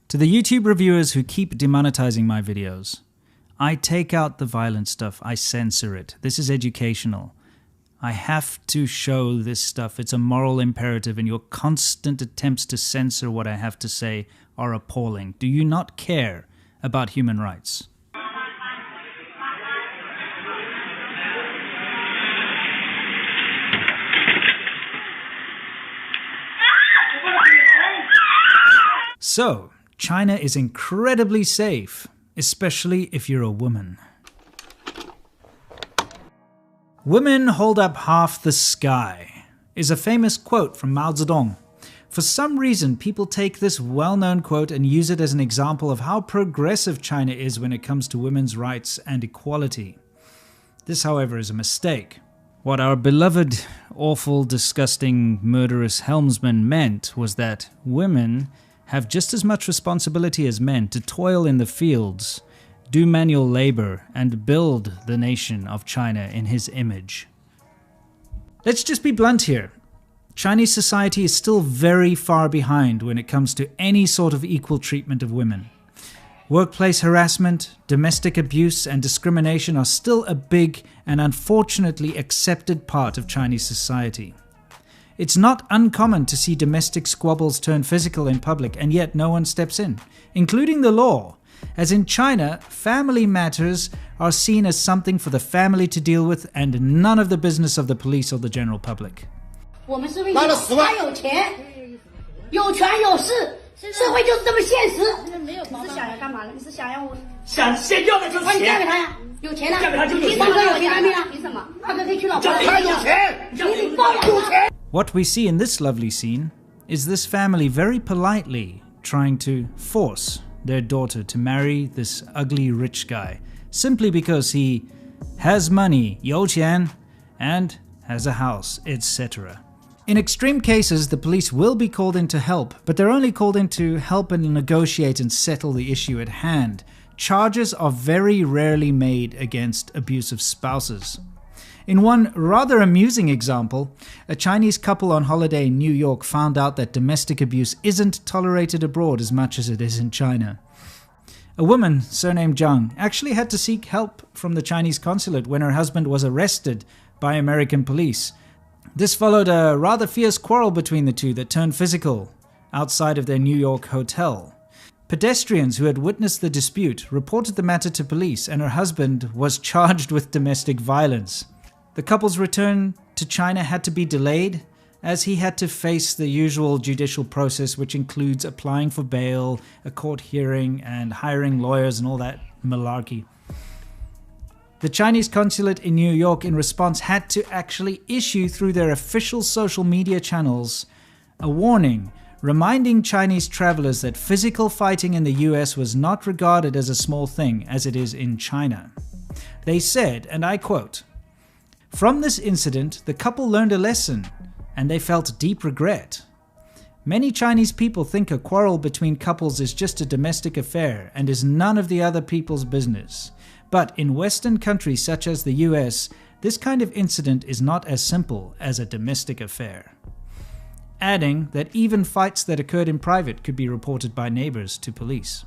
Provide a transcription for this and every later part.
To the YouTube reviewers who keep demonetizing my videos, I take out the violent stuff, I censor it. This is educational. I have to show this stuff. It's a moral imperative, and your constant attempts to censor what I have to say are appalling. Do you not care about human rights? So, China is incredibly safe, especially if you're a woman. "Women hold up half the sky" is a famous quote from Mao Zedong. For some reason, people take this well-known quote and use it as an example of how progressive China is when it comes to women's rights and equality. This, however, is a mistake. What our beloved, awful, disgusting, murderous helmsman meant was that women have just as much responsibility as men to toil in the fields, do manual labor, and build the nation of China in his image. Let's just be blunt here. Chinese society is still very far behind when it comes to any sort of equal treatment of women. Workplace harassment, domestic abuse, and discrimination are still a big and unfortunately accepted part of Chinese society. It's not uncommon to see domestic squabbles turn physical in public, and yet no one steps in, including the law. As in China, family matters are seen as something for the family to deal with and none of the business of the police or the general public. What we see in this lovely scene is this family very politely trying to force their daughter to marry this ugly rich guy, simply because he has money, 有钱, and has a house, etc. In extreme cases, the police will be called in to help, but they're only called in to help and negotiate and settle the issue at hand. Charges are very rarely made against abusive spouses. In one rather amusing example, a Chinese couple on holiday in New York found out that domestic abuse isn't tolerated abroad as much as it is in China. A woman, surnamed Zhang, actually had to seek help from the Chinese consulate when her husband was arrested by American police. This followed a rather fierce quarrel between the two that turned physical outside of their New York hotel. Pedestrians who had witnessed the dispute reported the matter to police, and her husband was charged with domestic violence. The couple's return to China had to be delayed, as he had to face the usual judicial process, which includes applying for bail, a court hearing, and hiring lawyers and all that malarkey. The Chinese consulate in New York, in response, had to actually issue through their official social media channels a warning, reminding Chinese travelers that physical fighting in the US was not regarded as a small thing as it is in China. They said, and I quote, "From this incident, the couple learned a lesson, and they felt deep regret. Many Chinese people think a quarrel between couples is just a domestic affair and is none of the other people's business. But in Western countries such as the US, this kind of incident is not as simple as a domestic affair." Adding that even fights that occurred in private could be reported by neighbors to police.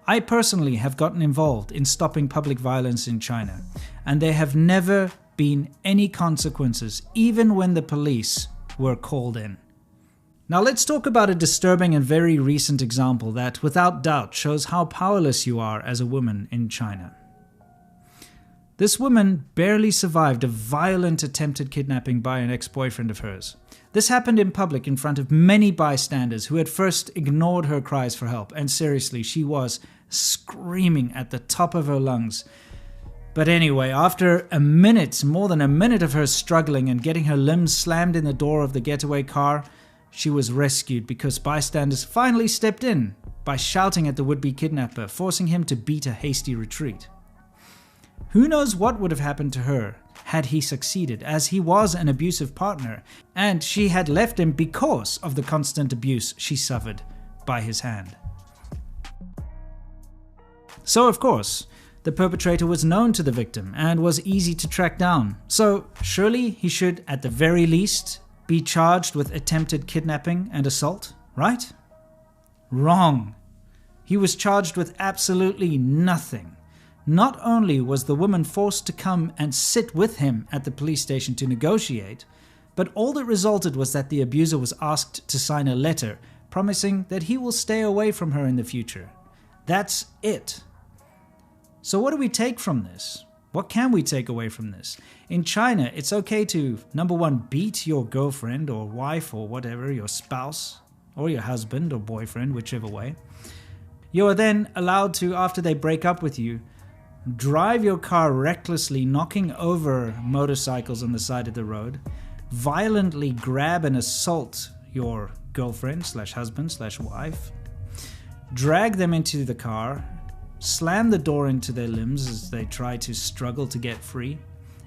I personally have gotten involved in stopping public violence in China, and there have never been any consequences, even when the police were called in. Now let's talk about a disturbing and very recent example that, without doubt, shows how powerless you are as a woman in China. This woman barely survived a violent attempted kidnapping by an ex-boyfriend of hers. This happened in public in front of many bystanders who at first ignored her cries for help, and seriously, she was screaming at the top of her lungs. But anyway, after more than a minute of her struggling and getting her limbs slammed in the door of the getaway car, she was rescued because bystanders finally stepped in by shouting at the would-be kidnapper, forcing him to beat a hasty retreat. Who knows what would have happened to her had he succeeded, as he was an abusive partner, and she had left him because of the constant abuse she suffered by his hand. So of course, The perpetrator was known to the victim and was easy to track down. So surely he should, at the very least, be charged with attempted kidnapping and assault, right? Wrong. He was charged with absolutely nothing. Not only was the woman forced to come and sit with him at the police station to negotiate, but all that resulted was that the abuser was asked to sign a letter promising that he will stay away from her in the future. That's it. So what do we take from this? What can we take away from this? In China, it's okay to, number one, beat your girlfriend or wife or whatever, your spouse, or your husband or boyfriend, whichever way. You are then allowed to, after they break up with you, drive your car recklessly, knocking over motorcycles on the side of the road, violently grab and assault your girlfriend/husband/wife, drag them into the car, slam the door into their limbs as they try to struggle to get free,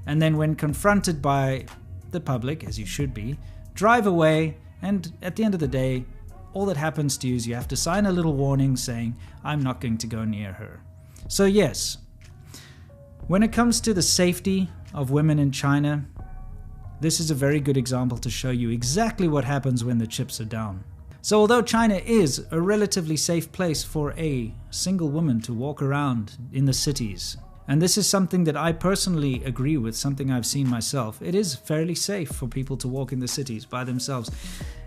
and then when confronted by the public, as you should be, drive away, and at the end of the day, all that happens to you is you have to sign a little warning saying, I'm not going to go near her. So yes, when it comes to the safety of women in China, this is a very good example to show you exactly what happens when the chips are down. So although China is a relatively safe place for a single woman to walk around in the cities, and this is something that I personally agree with, something I've seen myself, it is fairly safe for people to walk in the cities by themselves.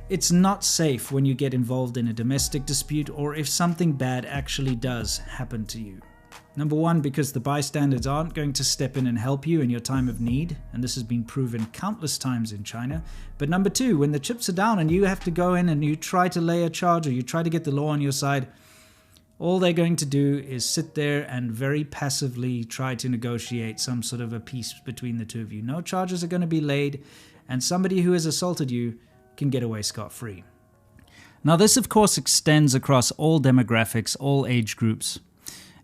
It's not safe when you get involved in a domestic dispute or if something bad actually does happen to you. Number one, because the bystanders aren't going to step in and help you in your time of need, and this has been proven countless times in China. But number two, when the chips are down and you have to go in and you try to lay a charge or you try to get the law on your side, all they're going to do is sit there and very passively try to negotiate some sort of a peace between the two of you. No charges are going to be laid, and somebody who has assaulted you can get away scot-free. Now this of course extends across all demographics, all age groups.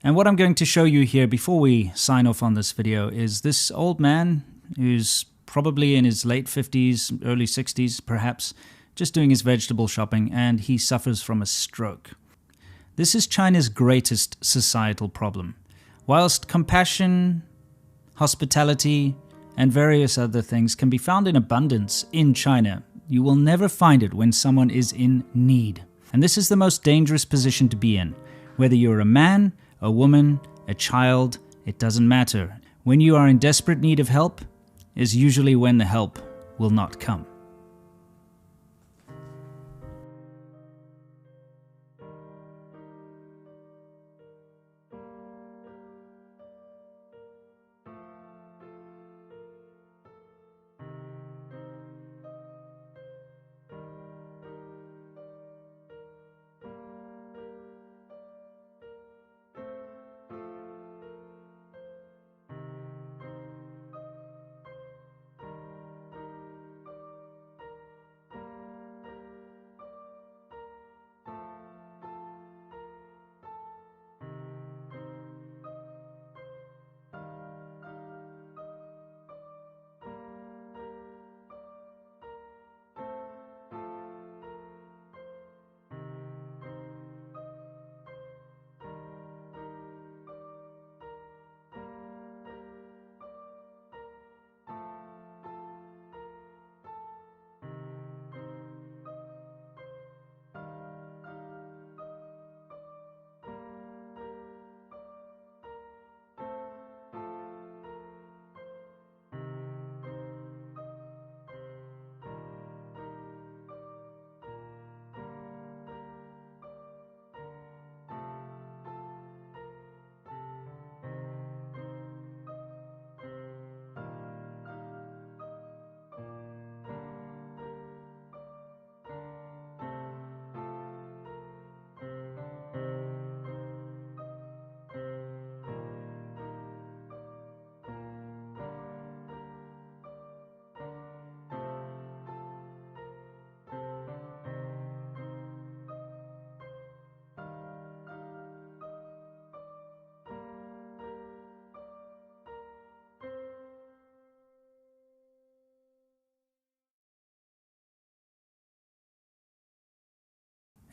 And what I'm going to show you here before we sign off on this video is this old man who's probably in his late 50s, early 60s perhaps, just doing his vegetable shopping, and he suffers from a stroke. This is China's greatest societal problem. Whilst compassion, hospitality, and various other things can be found in abundance in China, you will never find it when someone is in need. And this is the most dangerous position to be in. Whether you're a man, a woman, a child, it doesn't matter. When you are in desperate need of help is usually when the help will not come.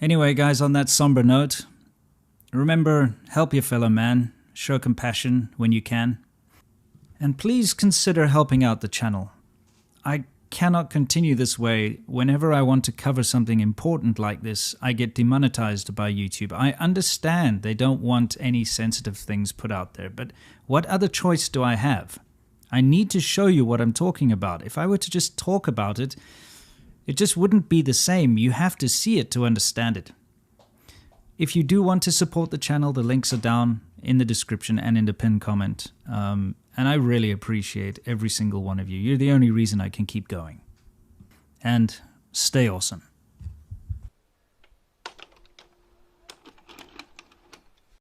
Anyway, guys, on that somber note, remember, help your fellow man, show compassion when you can. And please consider helping out the channel. I cannot continue this way. Whenever I want to cover something important like this, I get demonetized by YouTube. I understand they don't want any sensitive things put out there, but what other choice do I have? I need to show you what I'm talking about. If I were to just talk about it, it just wouldn't be the same. You have to see it to understand it. If you do want to support the channel, the links are down in the description and in the pinned comment. And I really appreciate every single one of you. You're the only reason I can keep going. And stay awesome.